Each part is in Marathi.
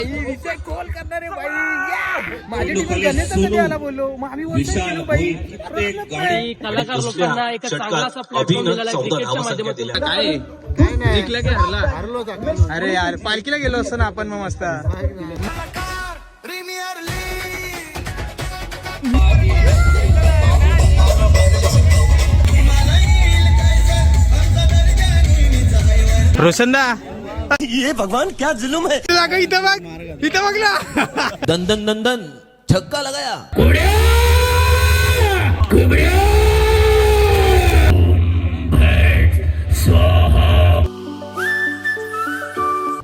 कॉल करणारे बाई माझ्या टीमवर गणेश आला बोललो मग आम्ही बोलतो बाई कलाकार लोकांना एक चांगला असा प्लॅटफॉर्म मिळाला क्रिकेटच्या माध्यमातून. काय जिंकला की हरलो? अरे यार पालखीला गेलो असतो ना आपण मग मस्त. रोशनदा ये भगवान क्या जुलूम है. इथं बघ ना. दन दन दन दन छक्का लगाया.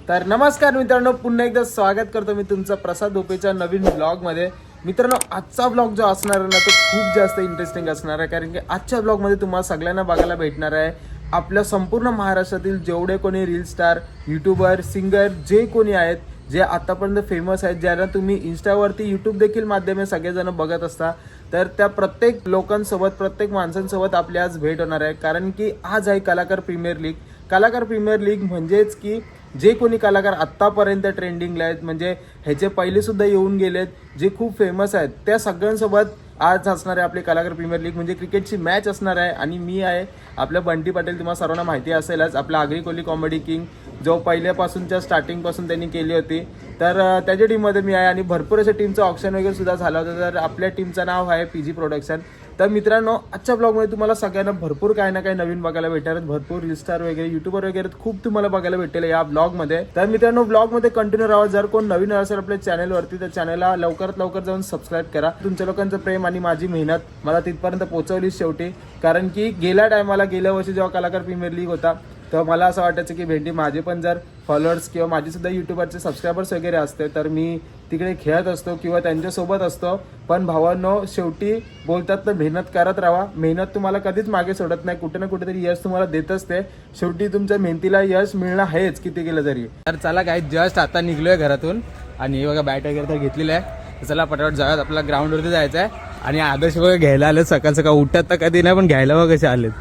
तर नमस्कार मित्रांनो, पुन्हा एकदा स्वागत करतो मी तुमचं प्रसाद भोपेच्या नवीन ब्लॉग मध्ये. मित्रांनो, आजचा ब्लॉग जो असणार आहे ना तो खूप जास्त इंटरेस्टिंग असणार आहे, कारण की आजच्या ब्लॉग मध्ये तुम्हाला सगळ्यांना बघायला भेटणार आहे आपल्या संपूर्ण महाराष्ट्रातील जेवढे कोणी रील स्टार, युट्यूबर, सिंगर जे कोणी आहेत, जे आतापर्यंत फेमस आहेत, ज्यांना तुम्ही इंस्टावरती, यूट्यूब देखील माध्यमे सगळेजण बघत असता, तर त्या प्रत्येक लोकांसोबत, प्रत्येक माणसांसोबत आपली आज भेट होणार आहे. कारण की आज आहे कलाकार प्रीमियर लीग. कलाकार प्रीमियर लीग म्हणजेच की जे कोणी कलाकार आत्तापर्यंत ट्रेंडिंगला आहेत, म्हणजे ह्याचे पहिले सुद्धा येऊन गेलेत, जे खूप फेमस आहेत, त्या सगळ्यांसोबत आज असणार आहे आपली कलाकार प्रीमियर लीग. म्हणजे क्रिकेटची मॅच असणार आहे. आणि मी आहे आपलं बंटी पाटील, तुम्हाला सर्वांना माहिती असेलच, आपला आगरी कोहली कॉमेडी किंग, जो पहिल्यापासूनच्या स्टार्टिंगपासून त्यांनी केली होती. तर त्याच्या टीममध्ये मी आहे आणि भरपूर अशा टीमचं ऑप्शन वगैरे सुद्धा झालं होतं. तर आपल्या टीमचं नाव आहे PG प्रोडक्शन. तर मित्रांनो, आजच्या ब्लॉगमध्ये तुम्हाला सगळ्यांना भरपूर काही ना काही नवीन बघायला भेटणार आहेत. भरपूर रील स्टार वगैरे, युट्यूबर वगैरे खूप तुम्हाला बघायला भेटेल या ब्लॉगमध्ये. तर मित्रांनो, ब्लॉगमध्ये कंटिन्यू राहा. जर कोण नवीन असेल आपल्या चॅनलवरती तर चॅनलला लवकरात लवकर जाऊन सबस्क्राईब करा. तुमच्या लोकांचं प्रेम आणि माझी मेहनत मला तिथपर्यंत पोहोचवली शेवटी. कारण की गेल्या वर्षी जेव्हा कलाकार प्रीमियर लीग होता तेव्हा मला असं वाटायचं की भेंडी माझे पण जर फॉलोअर्स किंवा माझे सुद्धा युट्यूबरचे सबस्क्रायबर्स वगैरे असते तर मी तिकडे खेळत असतो किंवा त्यांच्यासोबत असतो. पण भावांनो, शेवटी बोलतात तर मेहनत करत राहा. मेहनत तुम्हाला कधीच मागे सोडत नाही, कुठे ना कुठेतरी यश तुम्हाला देत असते. शेवटी तुमच्या मेहनतीला यश मिळणं आहेच किती केलं तरी. तर चला काय, जस्ट आता निघलोय घरातून आणि बघा बॅट वगैरे तर घेतलेलं आहे. चला पटापट जाऊयात, आपला ग्राउंडवरती जायचं आहे. आणि आदर्श बघा घ्यायला आले, सकाळ सकाळ उठतात तर कधी नाही, पण घ्यायला बघा कसे आलेत.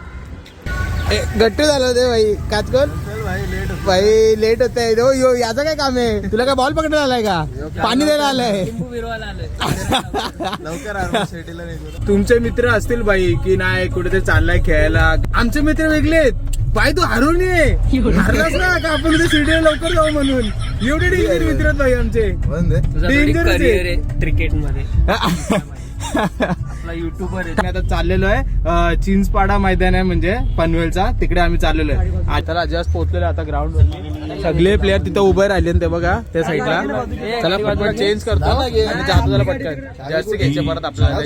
गट्टू झालं होते भाई. काचकोन भाई लेट होत आहे. यो याचं काय काम आहे? तुला काय बॉल पकडायला आलाय का? पाणी द्यायला आलंय? तुमचे मित्र असतील बाई की नाही कुठे चाललाय खेळायला. आमचे मित्र वेगळे आहेत बाई. तू हरवून ये, हरलास ना का आपण उद्या सिटीला लवकर जाऊ म्हणून. एवढे डेंजर मित्र आहेत बाई आमचे. डेंजर क्रिकेट मध्ये युट्यूबर आहे. आता चाललेलो आहे चिंचपाडा मैदान आहे म्हणजे पनवेलचा, तिकडे आम्ही चाललेलो आहे. आता जस्ट पोहोचलेलो आता ग्राउंड वर. सगळे प्लेयर तिथं उभे राहिले ते बघा त्या साईडला. चला पटपट चेंज करतो आणि जातो त्याला पटकन. जास्त घ्यायचे परत आपल्याला.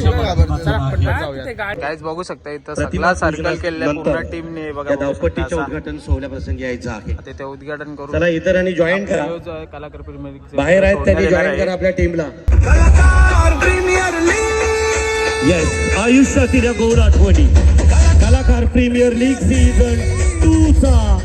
जाऊया. काहीच बघू शकता इथं सगळा सर्कल केलेला पूर्ण टीमने बघा. धावपट्टीचं उद्घाटन सोहळ्याप्रसंगी यायचं आहे. ते उद्घाटन करू. चला इतरांनी जॉईन करा. कलाकार प्रीमियर लीग बाहेर आहेत त्यांनी जॉईन करा आपल्या टीमला. येस, आयुष्यातील या गौर आठवणी. कलाकार प्रीमियर लीग सीझन 2 चा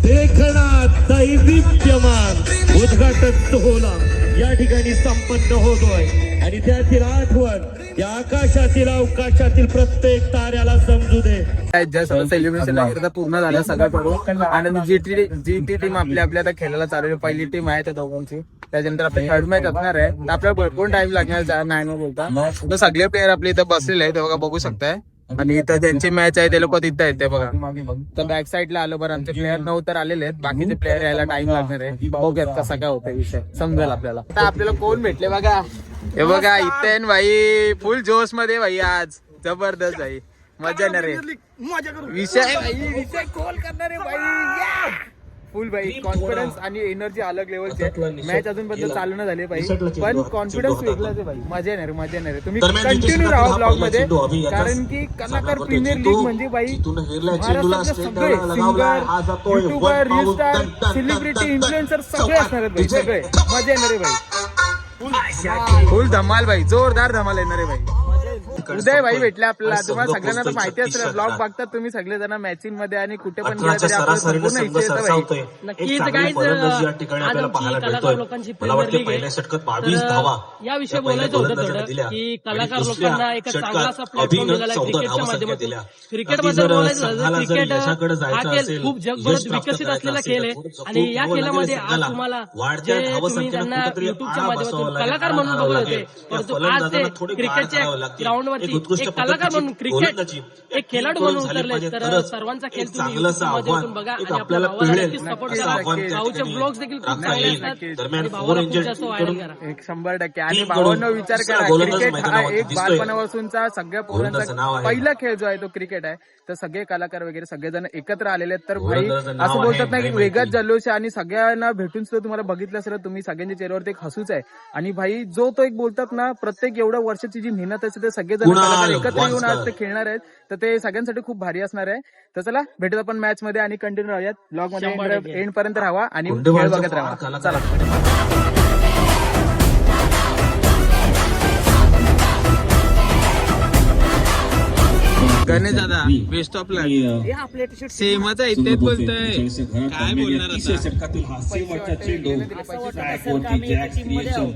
देखणा दैदिप्यमान उद्घाटन सोहळा या ठिकाणी संपन्न होतोय. आणि त्यातील आठवण या आकाशातील अवकाशातील प्रत्येक ताऱ्याला समजू दे. सेलिब्रेशन पूर्ण झालं सगळं करू. आणि जी टीम आपल्या आता खेळायला चालू, पहिली टीम आहे त्या दोघांची. त्याच्यानंतर आपली थर्ड मॅच असणार आहे. आपल्याला भरपूर टाइम लागणार नाही न बोलता. तर सगळे प्लेयर आपले इथं बसलेले आहेत, बघा बघू शकताय. आणि इथं ज्यांची मॅच आहे ते लोक तिथं आहेत ते बघा. तर बॅक साईडला आलो बरं. आमचे प्लेयर 9 तर आलेले आहेत, बाकीचे प्लेयर यायला टाइम लागणार आहे. बघूयात कसा काय होता विषय, समजेल आपल्याला. आता आपल्याला कोण भेटले बघा. हे बघा इथेन भाई फुल जोश मध्ये भाई, आज जबरदस्त भाई, मजा येणार आहे. विषय कॉल करणारे भाई फुल भाई. कॉन्फिडन्स आणि एनर्जी अलग लेवलची आहे. मॅच अजूनपर्यंत चालू नाही झाली भाई, पण कॉन्फिडन्स वेगळाच आहे भाई. मजा येणार आहे. तुम्ही कंटिन्यू राहा ब्लॉग मध्ये, कारण की कलाकार प्रीमियर लीग म्हणजे भाई महाराष्ट्रातले सगळे singer, YouTuber, reel star, celebrity, influencer सगळे असणार आहेत भाई. सगळे मजा येणार आहे भाई. फुल धमाल भाई, जोरदार धमाल येणार आहे भाई. उदय भाई भेटले आपल्याला. तुम्हाला सगळ्यांना तर माहिती असेल, ब्लॉग बघतात तुम्ही सगळेजण मॅचिंग मध्ये आणि कुठे पण गेलं तरी आपलं संपूर्ण इच्छा येतं भाई. नक्कीच गाईज, आज आमची कलाकार लोकांची प्रीमियर लीग आहे. तर याविषयी बोलायचं होतं थोडं की कलाकार लोकांना एक चांगला असा प्लॅटफॉर्म दिलेला आहे क्रिकेटच्या माध्यमातून. क्रिकेटबद्दल बोलायचं झालं, क्रिकेट हा खेळ खूप जगभरात विकसित असलेला खेळ आहे आणि या खेळामध्ये आज तुम्हाला जे तुम्ही त्यांना युट्यूबच्या माध्यमातून कलाकार म्हणून बघत होते, परंतु आज ते क्रिकेटच्या ग्राउंडवरती एक कलाकार म्हणून, क्रिकेट एक खेळाडू म्हणून उतरले. तर सर्वांचा खेळ तुम्ही युट्यूबच्या माध्यमातून बघा आणि आपल्या भावाला नक्कीच सपोर्ट करा. भाऊचे ब्लॉग्स देखील खूप चांगले असतात आणि भावाला खूप जास्त व्हायरल करा. 100%. आणि भावांनो विचार करा, क्रिकेट हा एक बालपणापासूनचा सगळ्या पोरांचा पहिला खेळ जो आहे तो क्रिकेट आहे. तर सगळे कलाकार वगैरे सगळेजण एकत्र आलेले आहेत. तर भाई असं बोलतात ना की वेगळाच जल्लोष आहे आणि सगळ्यांना भेटून सुद्धा तुम्हाला बघितलं असेल तुम्ही सगळ्यांच्या चेहऱ्यावरती एक हसूच आहे. आणि भाई जो तो एक बोलतात ना, प्रत्येक एवढ्या वर्षाची जी मेहनत असते ते सगळेजण कलाकार एकत्र येऊन आज ते खेळणार आहेत. तर ते सगळ्यांसाठी खूप भारी असणार आहे. तर चला भेटूत आपण मॅच मध्ये आणि कंटिन्यू राहूयात. ब्लॉग मध्ये एंड पर्यंत राहा आणि खेळ बघत राहा. चला गणेश दादा बेस्ट ऑफ लक. सेमच आहे तेच बोलतोय, काय बोलणार षटकातील हा शेवटचा चेंडू काय कोणती जॅक्स क्रिएशन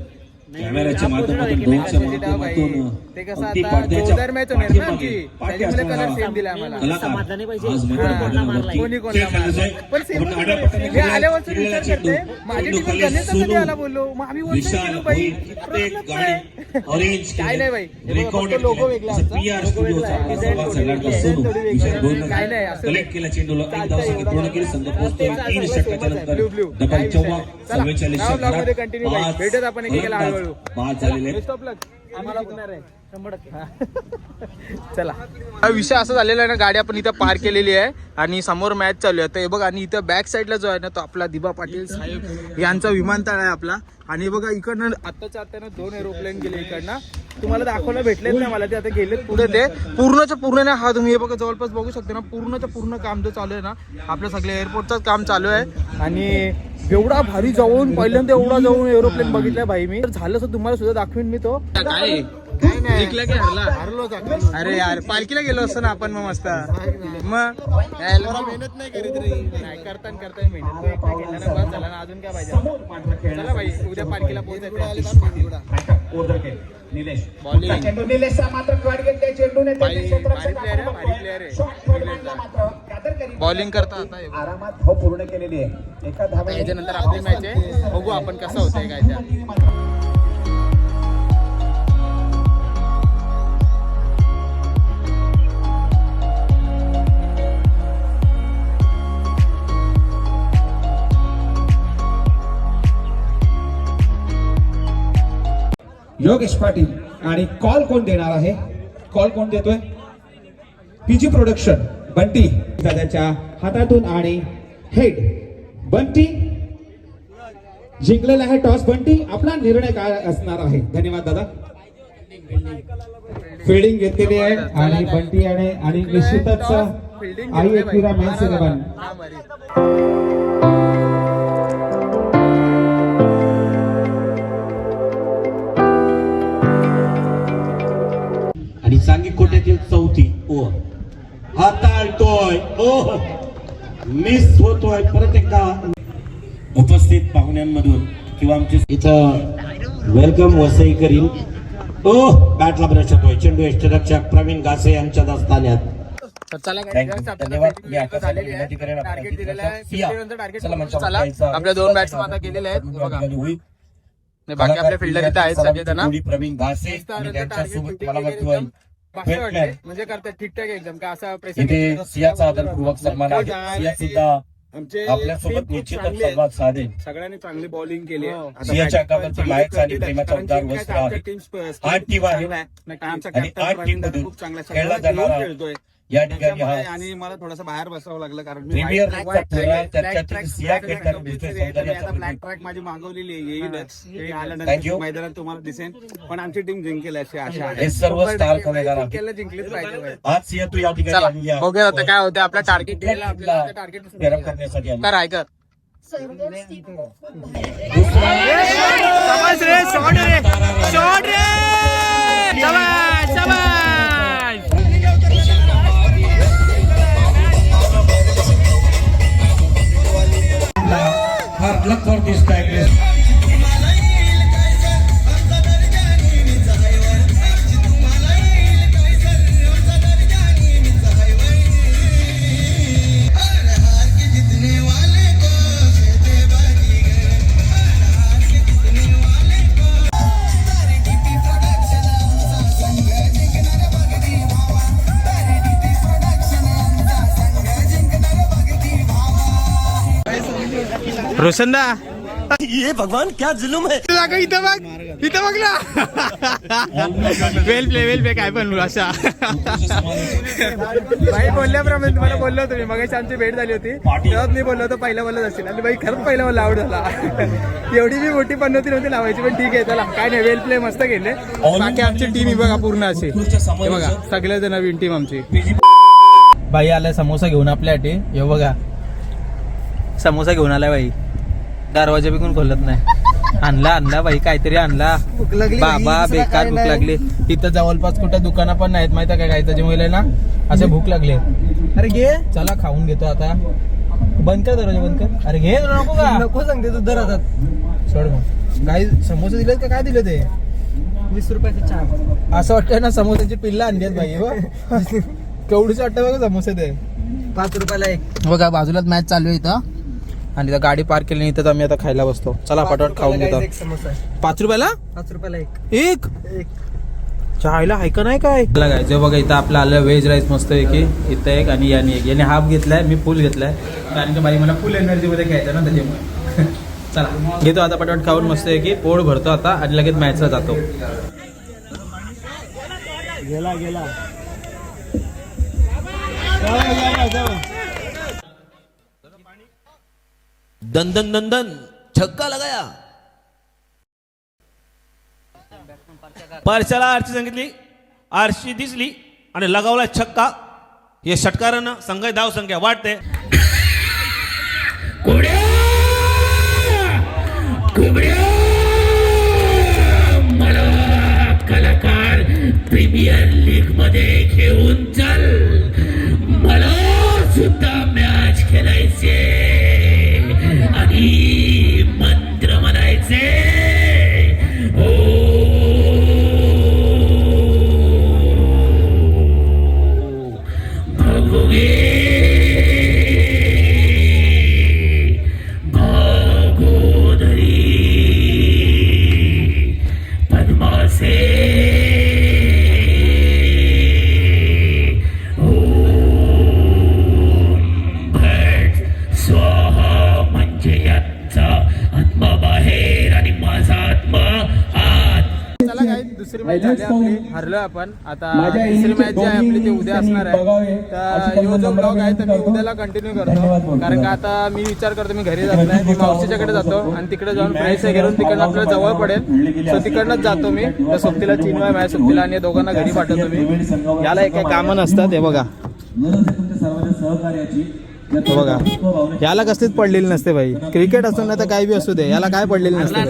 कॅमेराच्या माध्यमातून ड्रोनच्या माध्यमातून ते कसं आता जोरदार मॅच होणार ना आमची, त्याच्यामुळे कलर सेम दिला आम्हाला. कोणी कोणाला पण सेम हे आल्यावरच विचार करते माझी टीम गणेश कधी आला बोललो, मग आम्ही बोलतो काय नाही भाई, लोगो वेगळा काय नाही असं कंटिन्यू भेटत आपण एकेकाला हळूहळू. आम्हाला होणार आहे 100%. चला हा विषय असा झालेला आहे ना, गाडी आपण इथं पार्क केलेली आहे आणि समोर मॅच चालू आहे. तर हे बघ, आणि इथं बॅक साईडला जो आहे ना तो आपला दिबा पाटील साहेब यांचा विमानतळ आहे आपला. आणि बघा इकडनं आत्ताच्या आत्तानं 2 एरोप्लेन गेले इकडनं, तुम्हाला दाखवायला भेटलेच नाही मला ते. आता गेलेत पुढे ते पूर्णच्या पूर्ण ना. हा तुम्ही हे बघा जवळपास बघू शकता ना, पूर्णच्या पूर्ण काम जो चालू आहे ना आपल्या सगळ्या एअरपोर्टचं काम चालू आहे. आणि एवढा भारी जाऊन पहिल्यांदा एवढा जाऊन एरोप्लेन बघितलाय भाई मी. झालं असं तुम्हाला सुद्धा दाखवीन मी. तो काय जिंकला की हरलो? अरे यार पालखीला गेलो असतो ना आपण, मग मस्त. मग मेहनत नाही करीत रे, नाही करता मेहनत झाला ना, अजून काय पाहिजे. चला भाई उद्या पालखीला पोहोचायचं. बॉलिंग करता आता आरामात पूर्ण केलेली आहे. त्याच्यानंतर आपली मॅच आहे, बघू आपण कसं होतंय काय त्या. योगेश पाटील. आणि कॉल कोण देणार आहे? कॉल कोण देतोय? PG production. बंटी दादाच्या हातातून आणि हेड. बंटी जिंकलेला आहे टॉस. बंटी आपला निर्णय काय असणार आहे? धन्यवाद दादा. फिल्डिंग घेतलेली आहे आणि बंटी आणि निश्चितच आई एकविरा मेन्स 11. आणि सांगी कोट्यातील 4थी ओव्हर हाताळतोय. ओ मिस होतोय. परत एकदा उपस्थित पाहुण्यांमधून किंवा आमचे इथं वेलकम वसई करील. ओ बॅटला ब्रश होतोय. चेंडू यष्टिरक्षक प्रवीण घासे यांच्या दस्तान्यात. आपल्या 2 बॅट्समन आता गेलेले आहेत बघा. बाकी आपले फिल्डर इथे आहेत सगळे. प्रवीण घासे त्यांच्यासोबत मला वाटतोय म्हणजे करतात ठीकठाक एकदम का असा इथे सियाचा आदरपूर्वक सन्मान आहे. सिया सुद्धा आपल्या सोबत निश्चितच संवाद साधेल. सगळ्यांनी चांगली बॉलिंग केली. सियाच्या अंगावरती मायेचा आणि प्रेमाचा उद्गार वस्त्र आहे. 8 टीम आहे आणि 8 टीम मधून खेळला जाणारा या ठिकाणी हा आणि मला थोडंसं बाहेर बसावं लागलं कारण प्रीमियर लीगचा पुरा त्याच्यात सिया खेळताना दिसतोय. सौंदर्याचा ब्लॅक ट्रॅक माझी मागवलेली आहे, आल्यानंतर मैदानात तुम्हाला दिसेल. पण आमची टीम जिंकेल अशी आशा आहे. हे सर्व स्टार खेळणार जिंकलीच पाहिजे. आज सिया तू या ठिकाणी बघूया आता काय होतं. आपला टार्गेट टार्गेट करण्यासाठी आली. काय रायकर शॉट रे रोशनदा ये भगवान क्या जुलुम है. इथं बघ ना. वेल प्ले काय पण अशा भाई बोलल्याप्रमाणे तुम्हाला बोललो होतो मी मगाशी आमची भेट झाली होती तेव्हा मी बोललो होतो पहिला बोलत असेल आणि भाई खरंच पहिला मला आवड झाला. एवढी मी मोठी पन्नती नव्हती लावायची पण ठीक आहे चला काय नाही वेल प्ले मस्त केले. बाकी आमची टीम ही बघा पूर्ण अशी हे बघा सगळे जण नवीन टीम आमची. बाई आलाय समोसा घेऊन आपल्यासाठी हे बघा समोसा घेऊन आलाय बाई दरवाजा बिकून खोलत नाही. आणला बाई काहीतरी आणला. भूक लागली बाबा बेकार भूक लागली. इथं जवळपास कुठं दुकानं पण नाहीत माहिती काय त्याच्या मुले ना असे भूक लागले. अरे घे चला खाऊन घेतो आता. बंद कर दरवाजा बंद कर. अरे घे नको का नको सांगते तू दर आता सोड मग. काय समोसे दिलेत का काय दिले ते 20 रुपयाचे चहा असं वाटतं ना समोसाची पिल्ला आणली बाई हो. केवढीच वाटतं बघा समोसे ते 5 रुपयाला एक. बघा बाजूलाच मॅच चालू आहे इथं आणि इथं गाडी पार्क केली इथं आम्ही आता खायला बसतो. चला पटापट खाऊन घेतो. 5 रुपयाला 5 रुपयाला एक चायला आहे का नाही काय काय जे बघा इथं आपलं आलं व्हेज राईस मस्त आहे की इथं एक आणि याने एक याने हाफ घेतलाय मी फुल घेतलाय कारण की बाई मला फुल एनर्जी मध्ये घ्यायचं ना त्याच्यामुळे. चला घेतो आता पटापट खाऊन मस्त आहे की पोट भरतो आता आणि लगेच मॅचला जातो. गेला दन दन दन दन छक्का लगाया. परशाला आरशी सांगितली आरशी दिसली आणि लगावला छक्का. हे षटकारानं संघ धाव संख्या वाढते. मला कलाकार प्रीमियर लीग मध्ये घेऊन चल. मला सुद्धा मॅच खेळायचे आणि मंत्र म्हणायचे. दुसरी मॅच झाली आपली हरलो आपण आता. दुसरी मॅच जी आहे आपली ती उद्या असणार आहे. तर यो जो ब्लॉग आहे तर मी उद्याला कंटिन्यू करतो कारण का आता मी विचार करतो मी घरी जात नाही मी मावशीच्याकडे जातो आणि तिकडे जाऊन फ्रेंड्स घेऊन तिकडनं आपल्याला जवळ पडेल सो तिकडनंच जातो मी. तर सोबतीला 3 वेळा मॅच सोबतीला आणि दोघांना घरी पाठवतो मी. याला एक कामं नसतात हे बघा बघा याला कसलीच पडलेली नसते भाई. क्रिकेट असो ना तर काही बी असू दे याला काय पडलेली नसते.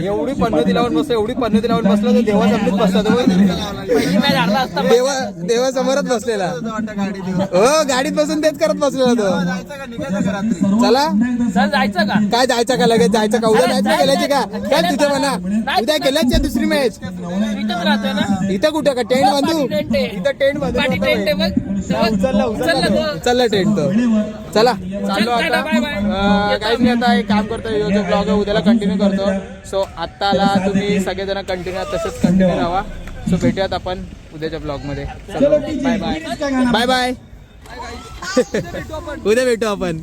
एवढी पन्नती लावून बसतो एवढी पन्नती लावून बसलो तर देवा समोरच बसला देवा समोरच बसलेला हो गाडीत बसून तेच करत बसलेला तो. चला जायचं का काय जायचं का लगेच जायचं का उद्या जायचं गेल्याची का काय तुझं म्हणा उद्या गेल्याची दुसरी मॅच इथंच राहतोय ना. इथं कुठं का टेंट बांधू इथं टेंट बांधू चला टेंट तो. चला चाललो आता काही नाही आता एक काम करतो जो ब्लॉग आहे उद्याला कंटिन्यू करतो. सो आत्ताला तुम्ही सगळेजण कंटिन्यू तसंच कंटिन्यू राहा. सो भेटूयात आपण उद्याच्या ब्लॉग मध्ये. बाय बाय बाय बाय उद्या भेटू आपण.